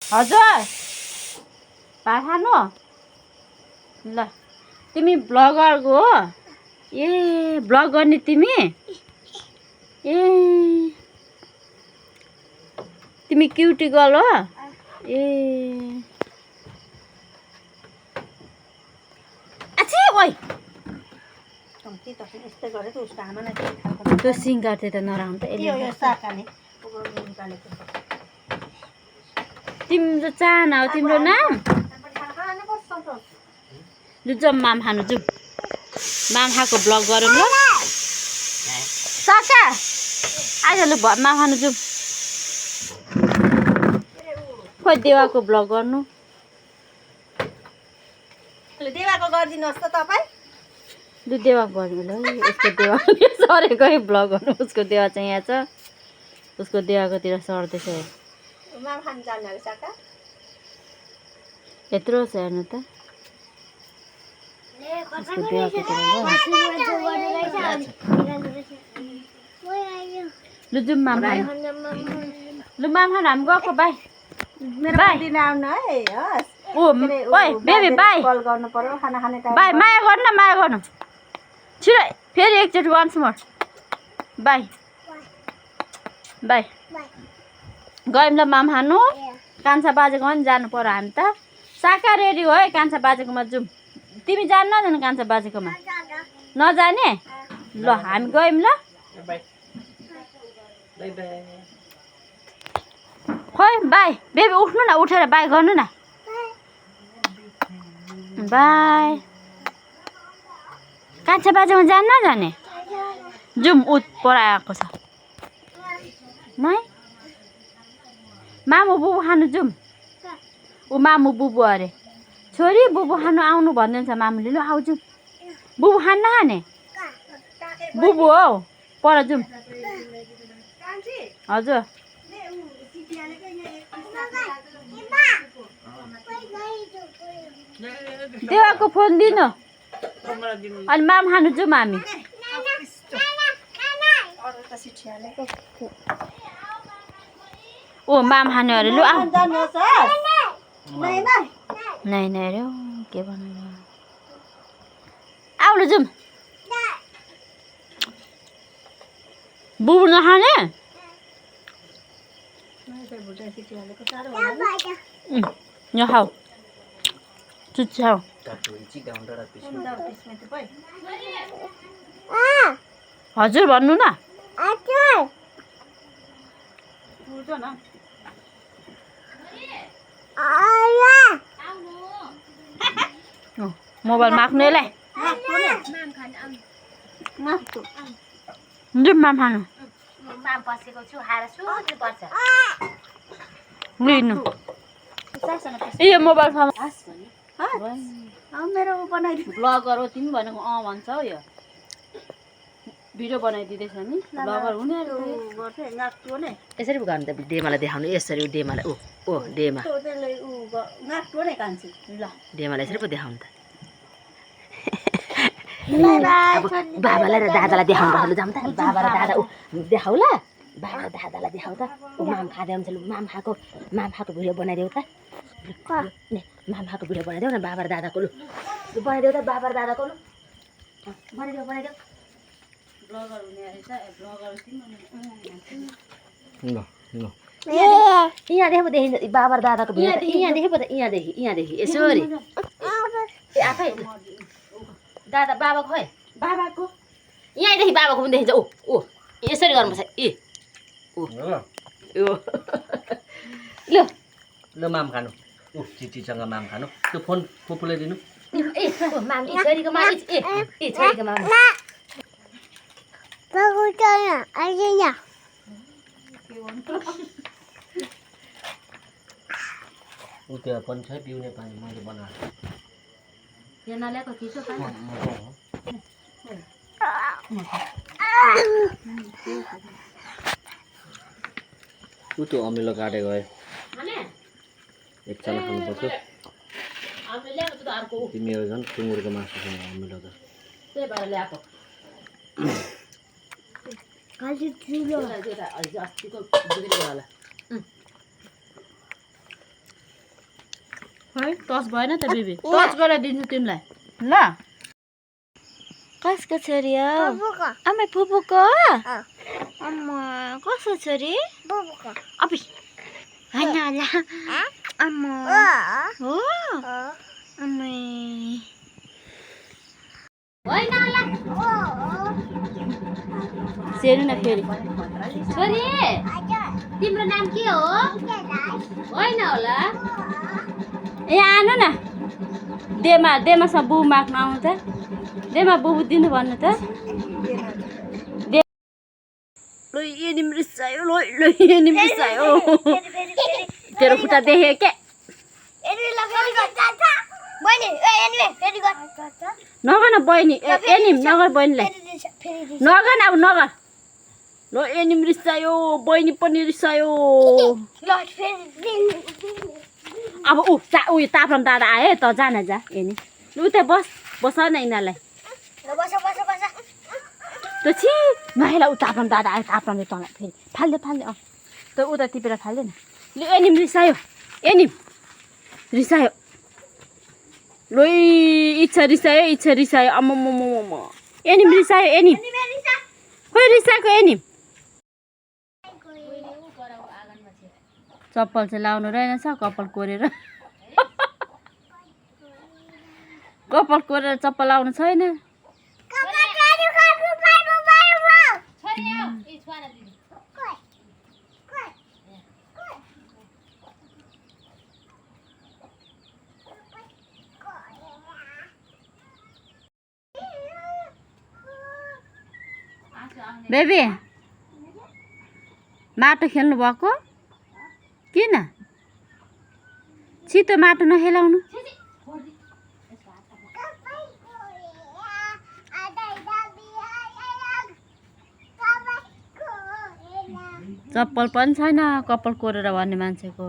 हजुर भात खानु ल तिमी ब्लगरको हो ए ब्लग गर्ने तिमी ए तिमी क्युटी गर्ल हो ए आछि ओइ त्यो सिङ्गार त नराउनु त तिम्रो चाहना हो तिम्रो नाम लु जाउँ माम खानु जाउँ माम खाएको ब्लग गरौँ ल साका आज लु माम खानु जाउँ खोइ देवाको ब्लग गर्नु देवाको गरिदिनुहोस् त तपाईँ लु देवाको गर्नु ल उसको देवा सरेको है ब्लग गर्नु उसको देवा चाहिँ यहाँ छ उसको देवाकोतिर सर्दैछ माम खानु जानुहुने साका यत्रो छ हेर्नु त उसको देवाकोतिर लु जाउँ माम खानु लु माम खानु हामी गएको बाई मेरो दिन आउनु है हस् ओ ओइ बेबी बाई कल गर्नु पर्यो खाना खाने टाइम बाई माया गर्नु न माया गर्नु छिटो फेरि एकचोटि वान्स मोर बाई बाई गयौँ ल माम खानु कान्छा बाजेकोमा पनि जानु पर्यो हामी त साका रेडी हो है कान्छा बाजेकोमा जाउँ तिमी जानु नजानु कान्छा बाजेकोमा नजाने ल हामी गयौँ ल खोइ बाई बेबी उठ्नु न उठेर बाई गर्नु न बाई कान्छा बाजेकोमा जानु नजाने जाउँ उत पढाएको छ नै मामु बुबु खानु जाउँ ऊ मामु बुबु अरे छोरी बुबु खानु आउनु भन्दैछ मामुले लु आउँछु बुबु खानु नखाने बुबु हौ पर जाउँ हजुर देवाको फोन दिनु अनि माम खानु जाउँ हामी ओ माम खाने अरे लु आऊ नै नै रे के भन्नु आऊ लु जाउँ बुबु नखाने यहाँ खाऊ चुच्छ हजुर भन्नु न मोबाइल माग्नेलाई जाउँ माम खानु लिनु यो मोबाइल फोन मेरो बनाइदिनु ब्लगर हो तिमी भनेको अँ भन्छ हौ यो भिडियो बनाइदिँदैछ नि ब्लगर हुने यसरी गर्नु त डेमालाई देखाउनु यसरी डेमालाई ओ डेमा ल डेमालाई यसरी पो देखाउनु त अब बाबालाई र दादालाई देखाउनु पर्छ लु जाऊँ त बाबा र दादा देखाउ ल बाबा र दादालाई देखाउ त माम खाँदै हुन्छ लु माम खाएको भिडियो बनाइदेऊ त माम खाएको भिडियो बनाइदेऊ न बाबा र दादाको लु बनाइदेऊ त बाबा र दादाको लु बनाइदेऊ ब्लगर हुने रहेछ ब्लगर यहाँदेखि पो देखिन्छ बाबा र दादाको भिडियो यहाँदेखि पो त यहाँदेखि यसरी ए आफै दादा बाबा खोइ बाबाको यहाँदेखि बाबाको पनि देखिन्छ ओ यसरी गर्नुपर्छ लु ल माम खानु चिटीसँग माम खानु त्यो फोन पुपुले दिनु माम छोरीको माम छोरीको माम ऊ त्यो पनि छ पिउने पानी मैले बनाएको यहाँ नल्याएको चिसो पानी ऊ त्यो अमिलो काटेको है एकजना खानुपर्छ तिमीहरू झन् सुँगुरको मासुसँग अमिलो त त्यही भएर ल्याएको अस्तिको बिग्रेको होला खै टच भएन त बेबी टच गरेर दिन्छु तिमीलाई ल कसको छोरी हो आमा फुपूको अम्मा कसको छोरी अबि हैन ल अम्मा हो अम्मै होइन ल सेनु न फेरि छोरी तिम्रो नाम के हो होइन होला ए आनु न देमासँग बुबु माग्नु आउनु त देमा बुबु दिनु भन्नु त लो एनिम रिसायो लो एनिम रिसायो तेरो खुट्टा देखे के नगर न बहिनी एनिम नगर बहिनीलाई नगर अब नगर लो एनिम रिसायो बहिनी पनि रिसायो अब उयो तापम दादा आयो त जान जा एनी लु त बस न यिनीहरूलाई त्यो छि नहेला ऊ तापम दादा आयो तापमले तँलाई फेरि फाल्दे अँ त उता टिपेर फाल्दे न लु एनिम रिसायो लो इच्छा रिसायो अम्म एनिम रिसायो एनिम खोइ रिसाएको एनिम चप्पल चाहिँ लाउनु रहेनछ कपाल कोरेर चप्पल लाउनु छैन बेबी माटो खेल्नु भएको किन छिटो माटो नखेलाउनु चप्पल पनि छैन कपाल कोरेर भन्ने मान्छेको